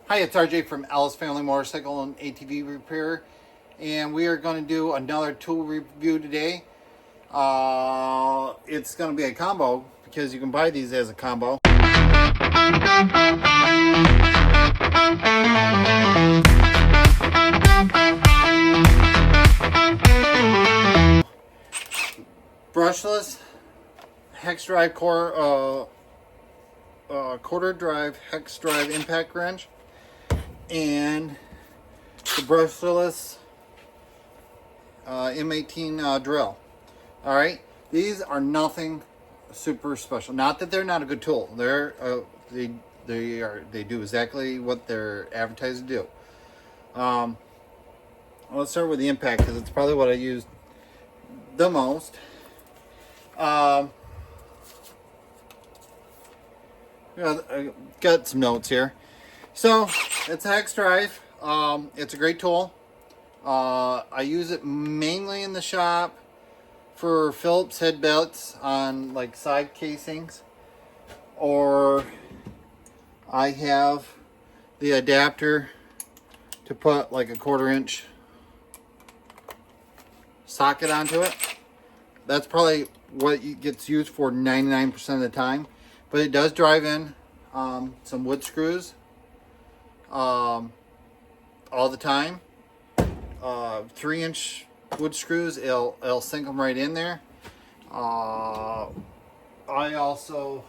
Hi, it's RJ from Ellis Family Motorcycle and ATV Repair, and we are going to do another tool review today. It's going to be a combo because you can buy these as a combo. Brushless hex drive quarter drive hex drive impact wrench, and the brushless M18 drill. All right, these are nothing super special. Not that they're not a good tool. They do exactly what they're advertised to do. Let's start with the impact because it's probably what I use the most. I got some notes here. So it's a hex drive. It's a great tool. I use it mainly in the shop for Phillips head belts on like side casings, or I have the adapter to put like a 1/4 inch socket onto it. That's probably what it gets used for 99% of the time, but it does drive in some wood screws all the time. 3-inch wood screws, it'll sink them right in there. I also,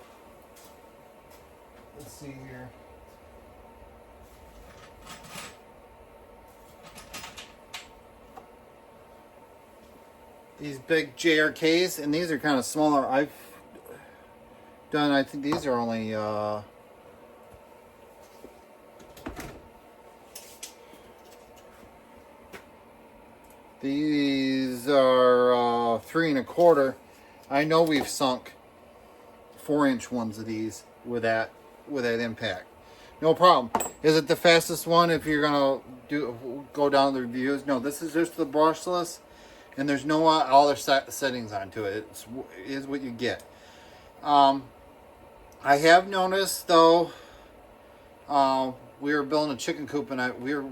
let's see here. These big JRKs, and these are kind of smaller. I've done, I think these are only these are 3 1/4. I know we've sunk 4-inch ones of these with that impact. No problem. Is it the fastest one if you're gonna go down the reviews? No, this is just the brushless, and there's no other settings onto it. It is what you get. I have noticed though, we were building a chicken coop and we were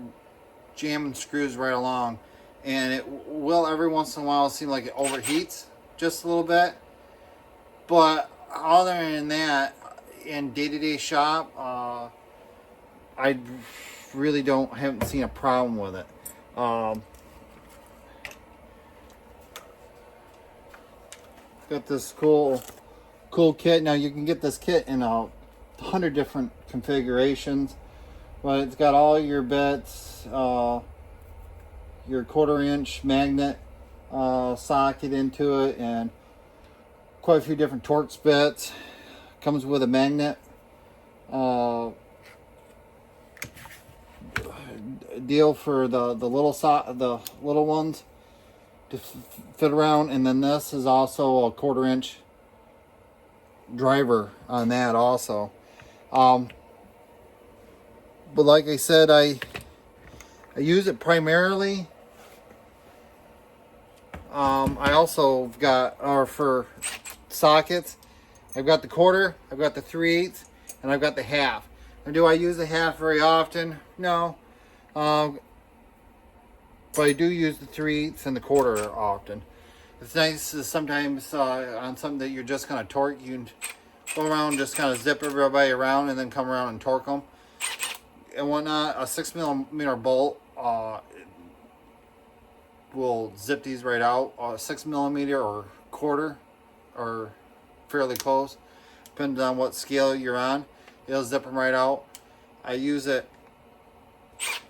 jamming screws right along, and it will every once in a while seem like it overheats just a little bit. But other than that, in day-to-day shop, I really haven't seen a problem with it. Got this cool kit. Now you can get this kit in 100 different configurations, but it's got all your bits, your 1/4 inch magnet socket into it, and quite a few different Torx bits. Comes with a magnet deal for the little ones to fit around, and then this is also a 1/4 inch driver on that also. But like I said, I use it primarily. I also got, for sockets, I've got the 1/4, I've got the 3/8, and I've got the half. And do I use the half very often? No. But I do use the 3/8 and the 1/4 often. It's nice to sometimes on something that you're just kind of torque, you can go around and just kind of zip everybody around and then come around and torque them and whatnot. A 6mm bolt will zip these right out. 6mm or 1/4 or fairly close, depending on what scale you're on, it'll zip them right out. I use it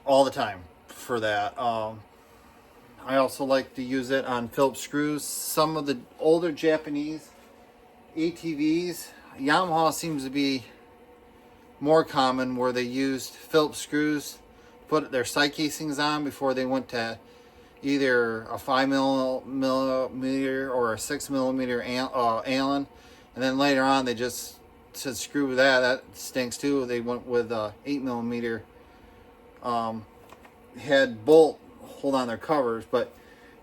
all the time for that. I also like to use it on Phillips screws. Some of the older Japanese ATVs, Yamaha seems to be more common, where they used Phillips screws to put their side casings on before they went to either a 5mm or a 6mm Allen, and then later on they just said screw with that stinks too. They went with a 8mm head bolt hold on their covers. But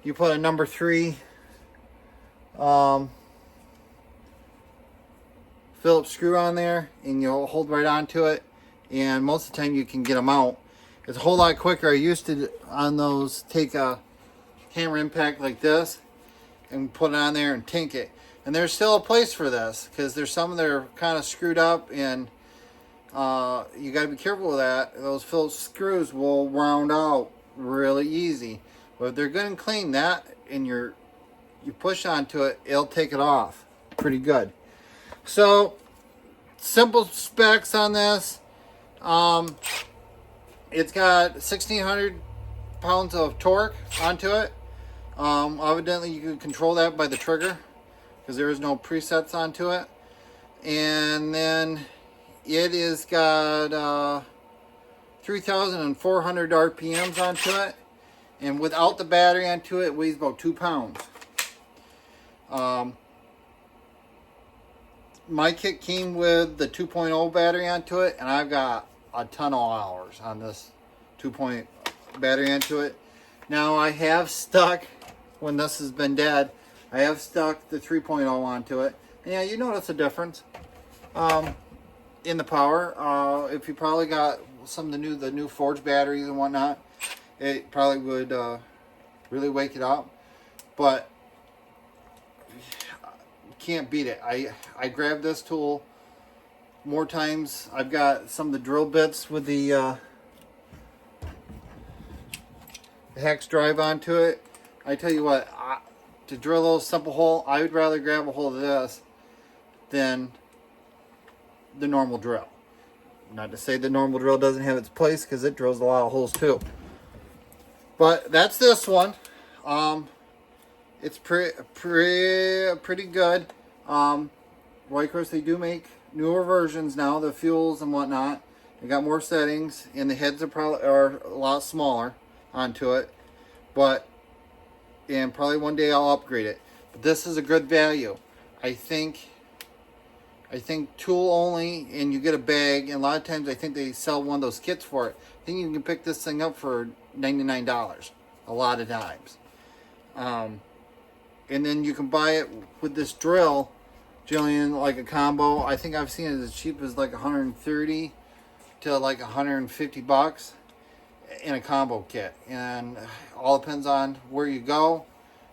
you put a number 3 Phillips screw on there, and you'll hold right onto it, and most of the time you can get them out. It's a whole lot quicker. I used to, on those, take a hammer impact like this and put it on there and tink it. And there's still a place for this, because there's some that are kind of screwed up, and you got to be careful with that. Those Phillips screws will round out really easy. But if they're good and clean, that, and you push onto it, it'll take it off pretty good. So, simple specs on this. It's got 1,600 pounds of torque onto it. Evidently, you can control that by the trigger, because there is no presets onto it. And then it has got 3,400 RPMs onto it. And without the battery onto it, it weighs about 2 pounds. My kit came with the 2.0 battery onto it, and I've got a ton of hours on this 2.0 battery onto it. Now I have stuck, when this has been dead, I have stuck the 3.0 onto it. And yeah, you notice a difference in the power. If you probably got some of the new Forge batteries and whatnot, it probably would really wake it up. But you can't beat it. I grabbed this tool more times. I've got some of the drill bits with the hex drive onto it. I tell you what, to drill a little simple hole, I would rather grab a hold of this than the normal drill. Not to say the normal drill doesn't have its place, because it drills a lot of holes too. But that's this one. It's pretty good. Well, of course, they do make newer versions now, the fuels and whatnot. They got more settings, and the heads are a lot smaller onto it. And probably one day I'll upgrade it. But this is a good value. I think tool only, and you get a bag, and a lot of times I think they sell one of those kits for it. I think you can pick this thing up for $99 a lot of times. And then you can buy it with this drill, Jillian, like a combo. I think I've seen it as cheap as like 130 to like 150 bucks in a combo kit, and all depends on where you go.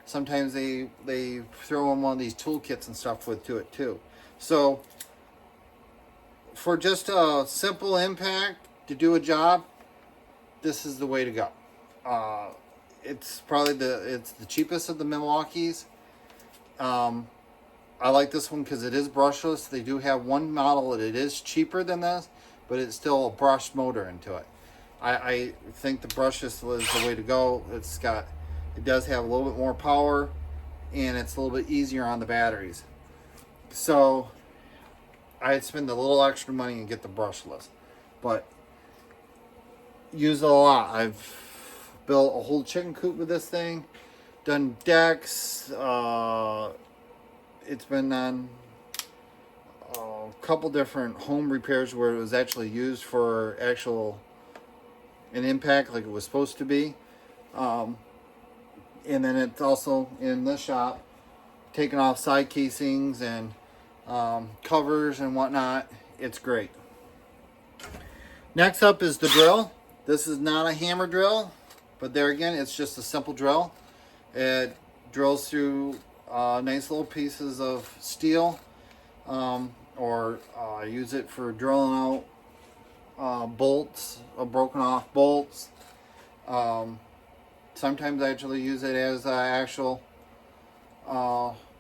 Sometimes they throw in one of these tool kits and stuff to it too. So for just a simple impact to do a job, this is the way to go. It's probably the cheapest of the Milwaukees. I like this one because it is brushless. They do have one model that it is cheaper than this, but it's still a brushed motor into it. I think the brushless was the way to go. It does have a little bit more power, and it's a little bit easier on the batteries. So I'd spend a little extra money and get the brushless, but use it a lot. I've built a whole chicken coop with this thing, done decks. It's been on a couple different home repairs where it was actually used for an impact like it was supposed to be. And then it's also in this shop, taking off side casings and covers and whatnot. It's great. Next up is the drill. This is not a hammer drill, but there again, it's just a simple drill. It drills through nice little pieces of steel, or I use it for drilling out bolts, broken off bolts. Sometimes I actually use it as an actual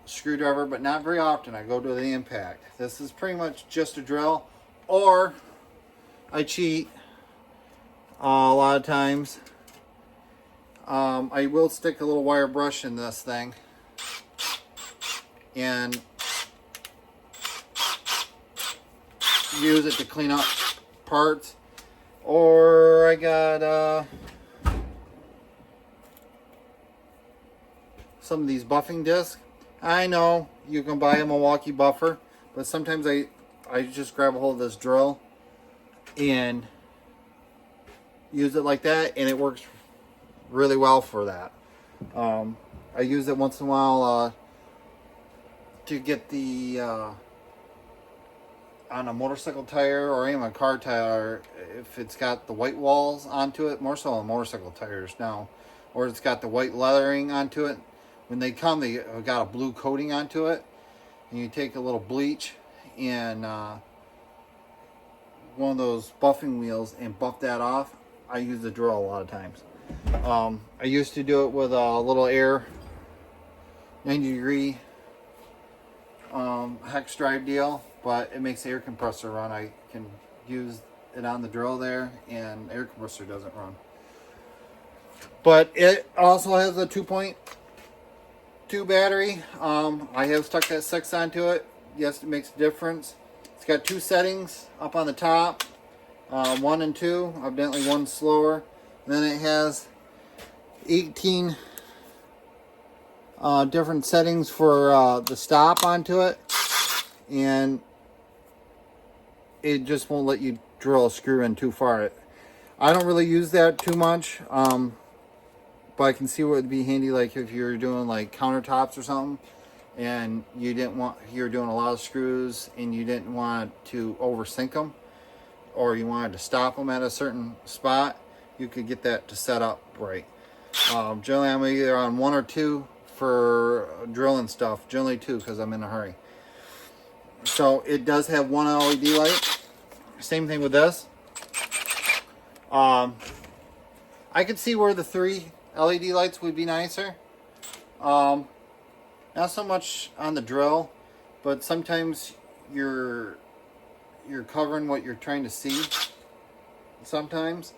screwdriver, but not very often. I go to the impact. This is pretty much just a drill, or I cheat a lot of times. I will stick a little wire brush in this thing and use it to clean up parts. Or I got some of these buffing discs. I know you can buy a Milwaukee buffer, but sometimes I just grab a hold of this drill and use it like that, and it works really well for that. I use it once in a while to get the on a motorcycle tire or even a car tire, if it's got the white walls onto it, more so on motorcycle tires now, or it's got the white leathering onto it, when they come, they got a blue coating onto it, and you take a little bleach and one of those buffing wheels and buff that off. I use the drill a lot of times. I used to do it with a little air 90-degree hex drive deal, but it makes the air compressor run. I can use it on the drill there, and the air compressor doesn't run. But it also has a 2.2 battery. I have stuck that 6 onto it. Yes, it makes a difference. It's got 2 settings up on the top, 1 and 2. Evidently 1 slower. And then it has 18 different settings for the stop onto it, and it just won't let you drill a screw in too far. I don't really use that too much, but I can see what would be handy, like if you're doing like countertops or something, and you're doing a lot of screws and you didn't want to oversink them, or you wanted to stop them at a certain spot, you could get that to set up right. Generally, I'm either on 1 or 2 for drilling stuff. Generally 2 because I'm in a hurry. So it does have 1 LED light. Same thing with this. I could see where the 3 LED lights would be nicer. Not so much on the drill, but sometimes you're covering what you're trying to see. Sometimes.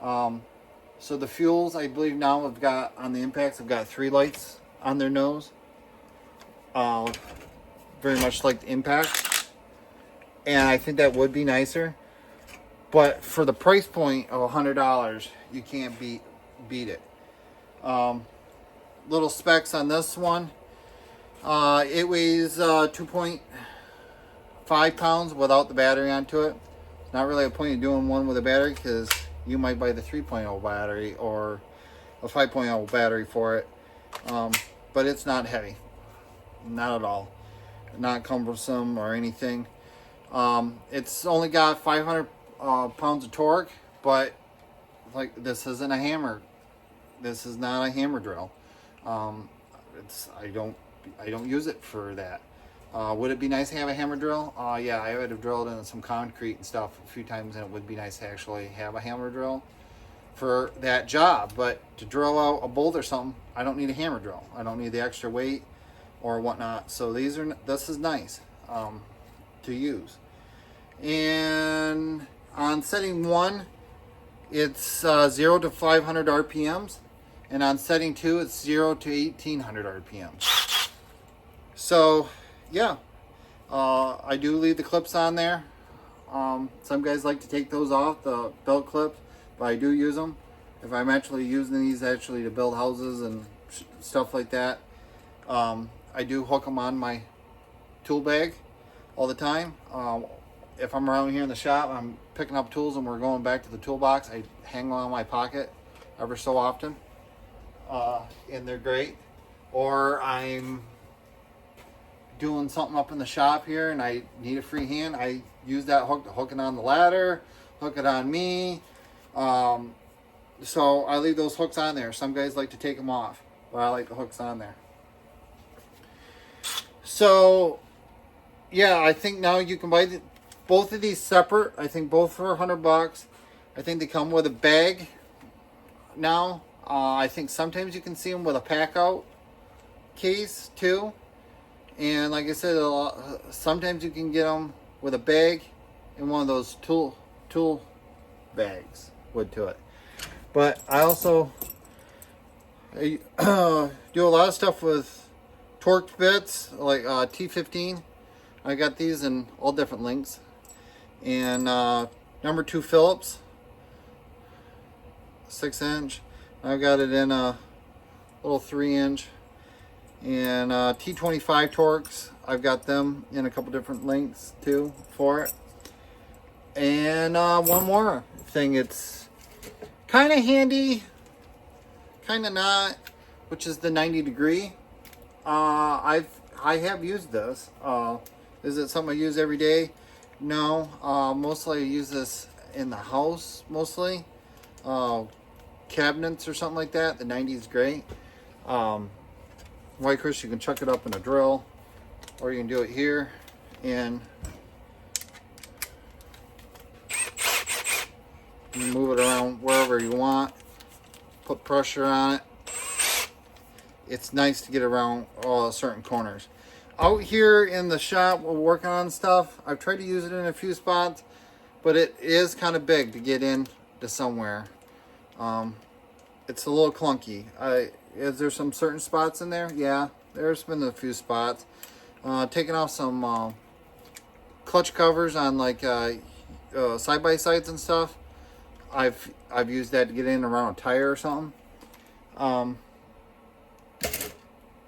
So the fuels, I believe now have got, on the impacts, have got 3 lights on their nose. Very much like the impact. And I think that would be nicer. But for the price point of $100, you can't beat it. Little specs on this one. It weighs 2.5 pounds without the battery onto it. It's not really a point of doing one with a battery, because you might buy the 3.0 battery or a 5.0 battery for it. But it's not heavy. Not at all. Not cumbersome or anything. It's only got 500 pounds of torque, but like, this isn't a hammer. This is not a hammer drill. I don't use it for that. Would it be nice to have a hammer drill? Yeah, I would have drilled in some concrete and stuff a few times, and it would be nice to actually have a hammer drill for that job. But to drill out a bolt or something, I don't need a hammer drill. I don't need the extra weight or whatnot. So this is nice to use. And on setting 1, it's 0 to 500 RPMs, and on setting 2, it's 0 to 1800 RPMs. So yeah, I do leave the clips on there. Some guys like to take those off, the belt clips, but I do use them. If I'm actually using these to build houses and stuff like that, I do hook them on my tool bag all the time. If I'm around here in the shop, I'm picking up tools and we're going back to the toolbox, I hang one on my pocket ever so often, and they're great. Or I'm doing something up in the shop here and I need a free hand, I use that hook to hook it on the ladder, hook it on me. So I leave those hooks on there. Some guys like to take them off, but I like the hooks on there. So yeah, I think now you can buy both of these separate. I think both for $100. I think they come with a bag now. I think sometimes you can see them with a pack out case too. And like I said, sometimes you can get them with a bag and one of those tool bags wood to it. But I also do a lot of stuff with torque bits, like T15. I got these in all different lengths. And number 2 Phillips, 6-inch. I've got it in a little 3-inch. And T25 Torques, I've got them in a couple different lengths too for it. And one more thing, it's kind of handy, kind of not, which is the 90-degree. I have used this. Is it something I use every day? No, mostly I use this in the house, mostly. Cabinets or something like that. The 90 is great. White Chris, you can chuck it up in a drill, or you can do it here and move it around wherever you want. Put pressure on it. It's nice to get around all certain corners. Out here in the shop, we're working on stuff. I've tried to use it in a few spots, but it is kind of big to get in to somewhere. It's a little clunky. Is there some certain spots in there? Yeah, there's been a few spots. Taking off some clutch covers on like side-by-sides and stuff. I've used that to get in around a tire or something.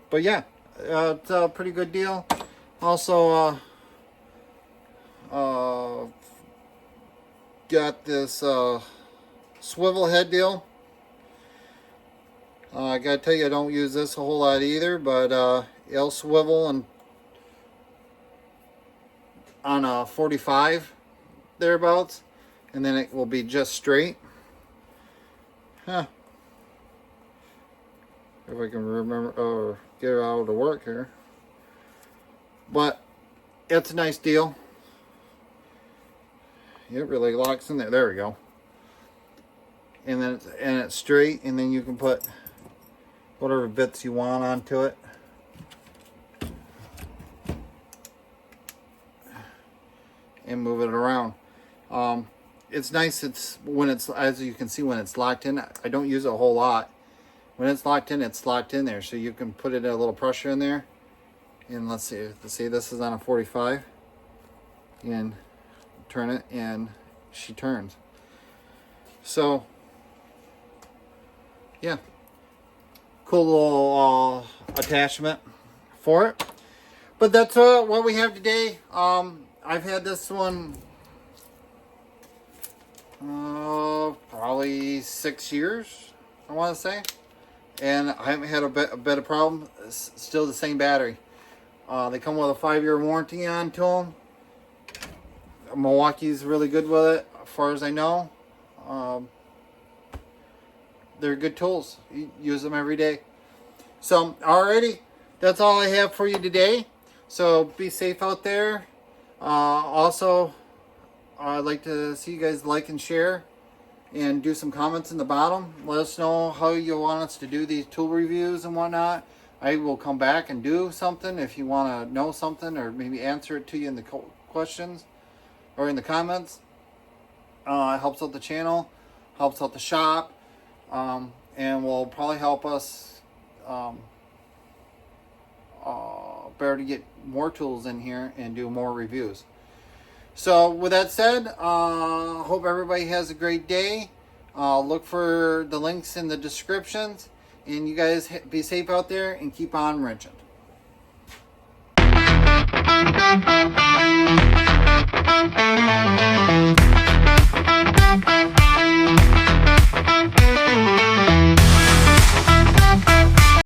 But yeah, it's a pretty good deal. Also, got this swivel head deal. I gotta tell you, I don't use this a whole lot either, but it'll swivel and on a 45 thereabouts, and then it will be just straight. Huh. If I can remember or get it out to work here. But it's a nice deal. It really locks in there. There we go. And then it's straight, and then you can put whatever bits you want onto it. And move it around. It's nice. It's when it's, as you can see, when it's locked in. I don't use it a whole lot. When it's locked in there, so you can put it a little pressure in there. And let's see, this is on a 45, and turn it, and she turns. So yeah, cool little attachment for it. But that's what we have today. I've had this one probably 6 years, I want to say. And I haven't had a bit of problem. It's still the same battery. They come with a 5-year warranty onto them. Milwaukee's really good with it, as far as I know. They're good tools. You use them every day. So, alrighty. That's all I have for you today. So, be safe out there. Also, I'd like to see you guys like and share. And do some comments in the bottom. Let us know how you want us to do these tool reviews and whatnot. I will come back and do something if you want to know something, or maybe answer it to you in the questions or in the comments. It helps out the channel, helps out the shop, and will probably help us better to get more tools in here and do more reviews. So with that said, hope everybody has a great day. Look for the links in the descriptions, and you guys be safe out there and keep on wrenching.